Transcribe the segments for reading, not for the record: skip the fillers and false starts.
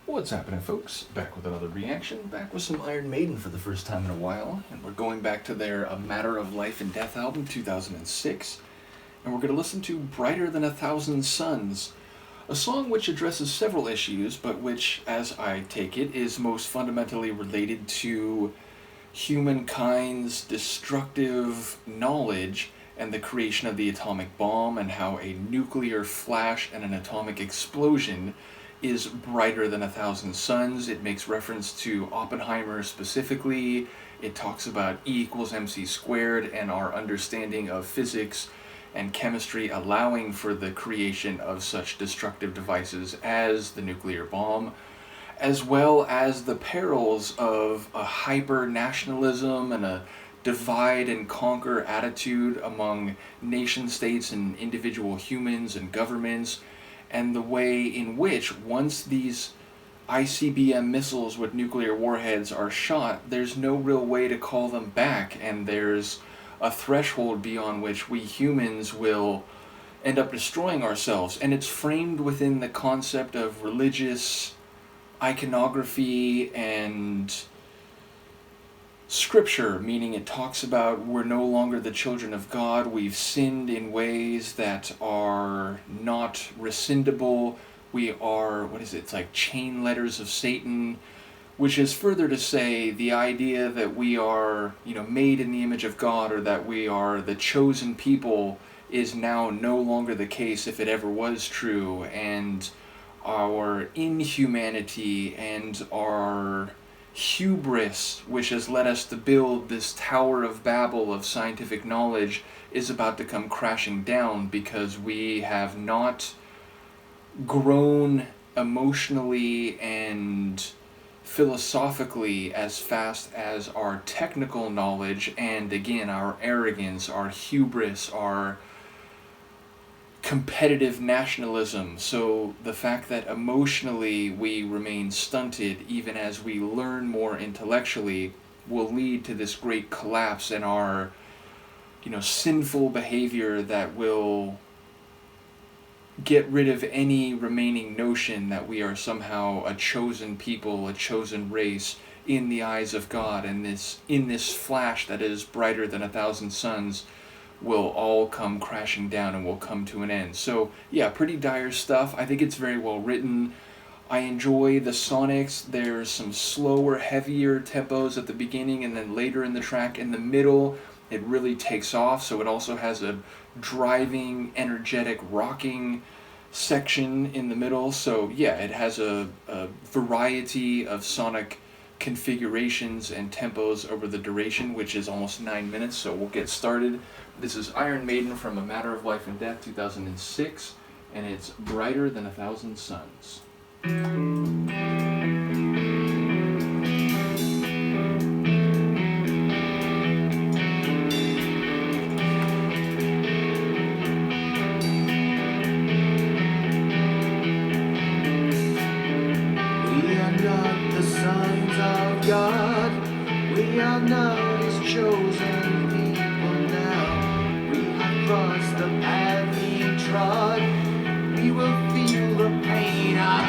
What's happening, folks? Back with another reaction, back with some Iron Maiden for the first time in a while, and we're going back to their A Matter of Life and Death album, 2006, and we're going to listen to Brighter Than a Thousand Suns, a song which addresses several issues, but which, as I take it, is most fundamentally related to humankind's destructive knowledge and the creation of the atomic bomb, and how a nuclear flash and an atomic explosion is brighter than a thousand suns. It makes reference to Oppenheimer specifically. It talks about E equals mc squared and our understanding of physics and chemistry allowing for the creation of such destructive devices as the nuclear bomb, as well as the perils of a hyper-nationalism and a divide and conquer attitude among nation states and individual humans and governments, and the way in which, once these ICBM missiles with nuclear warheads are shot, there's no real way to call them back, and there's a threshold beyond which we humans will end up destroying ourselves. And it's framed within the concept of religious iconography and scripture, meaning it talks about we're no longer the children of God, we've sinned in ways that are not rescindable, we are, it's like chain letters of Satan, which is further to say the idea that we are, made in the image of God, or that we are the chosen people, is now no longer the case, if it ever was true, and our inhumanity and our hubris, which has led us to build this Tower of Babel of scientific knowledge, is about to come crashing down because we have not grown emotionally and philosophically as fast as our technical knowledge, and again, our arrogance, our hubris, our competitive nationalism. So the fact that emotionally we remain stunted even as we learn more intellectually will lead to this great collapse in our sinful behavior that will get rid of any remaining notion that we are somehow a chosen people, a chosen race in the eyes of God, and in this flash that is brighter than a thousand suns will all come crashing down and will come to an end. So yeah, pretty dire stuff. I think it's very well written. I enjoy the sonics. There's some slower, heavier tempos at the beginning, and then later in the track, in the middle, it really takes off. So it also has a driving, energetic, rocking section in the middle. So yeah, it has a variety of sonic configurations and tempos over the duration, which is almost 9 minutes. So we'll get started. This is Iron Maiden from A Matter of Life and Death, 2006, and it's Brighter Than a Thousand Suns. We are not the sons of God, we are not His chosen people now. We have crossed the path He trod, we will feel the pain of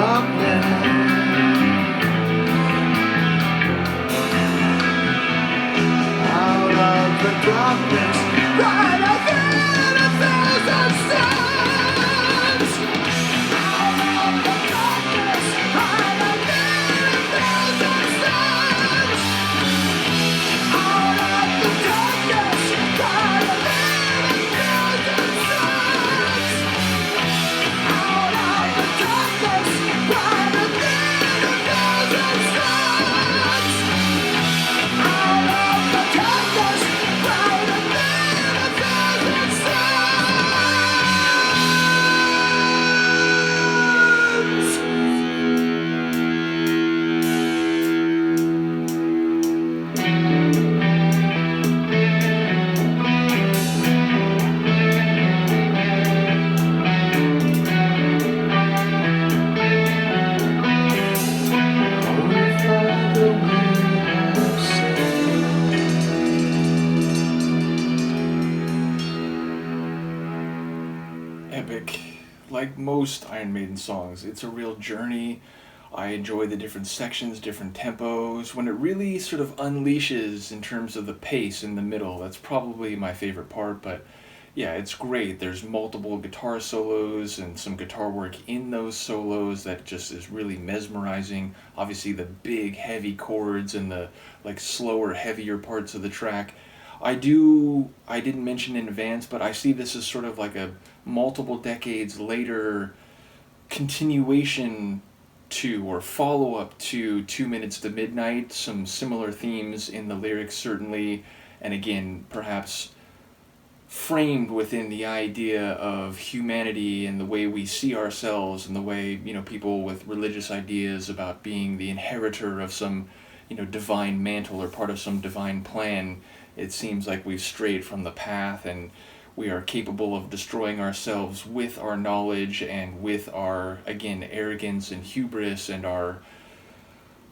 darkness. Out of the darkness, right within a thousand suns. Out of the darkness, right within a thousand suns. Out of the darkness, right within a thousand suns. Out of the darkness, right within a thousand suns. Out of the darkness, right within a thousand suns. Holy Father, we have sinned. Epic. Like most Iron Maiden songs, it's a real journey. I enjoy the different sections, different tempos. When it really sort of unleashes in terms of the pace in the middle, that's probably my favorite part, but yeah, it's great. There's multiple guitar solos and some guitar work in those solos that just is really mesmerizing. Obviously the big heavy chords and the like slower, heavier parts of the track. I didn't mention in advance, but I see this as sort of like a multiple decades later continuation to or follow up to 2 Minutes to Midnight. Some similar themes in the lyrics, certainly, and again, perhaps framed within the idea of humanity and the way we see ourselves and the way, people with religious ideas about being the inheritor of some, divine mantle or part of some divine plan. It seems like we've strayed from the path and we are capable of destroying ourselves with our knowledge and with our, again, arrogance and hubris and our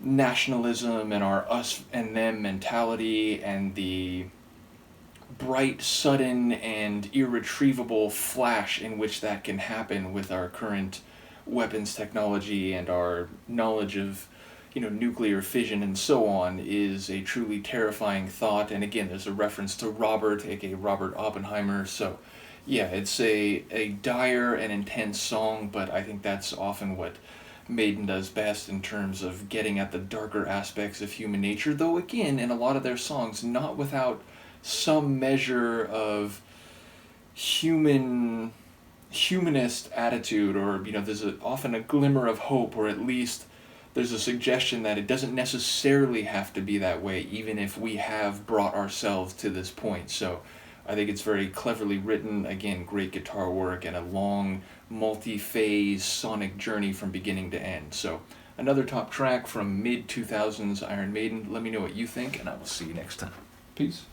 nationalism and our us and them mentality and the bright, sudden, and irretrievable flash in which that can happen with our current weapons technology and our knowledge of, nuclear fission and so on is a truly terrifying thought. And again, there's a reference to Robert, aka Robert Oppenheimer. So, yeah, it's a dire and intense song, but I think that's often what Maiden does best in terms of getting at the darker aspects of human nature. Though, again, in a lot of their songs, not without some measure of humanist attitude, or there's often a glimmer of hope, or at least there's a suggestion that it doesn't necessarily have to be that way, even if we have brought ourselves to this point. So I think it's very cleverly written. Again, great guitar work and a long multi-phase sonic journey from beginning to end. So another top track from mid-2000s Iron Maiden. Let me know what you think, and I will see you next time. Peace.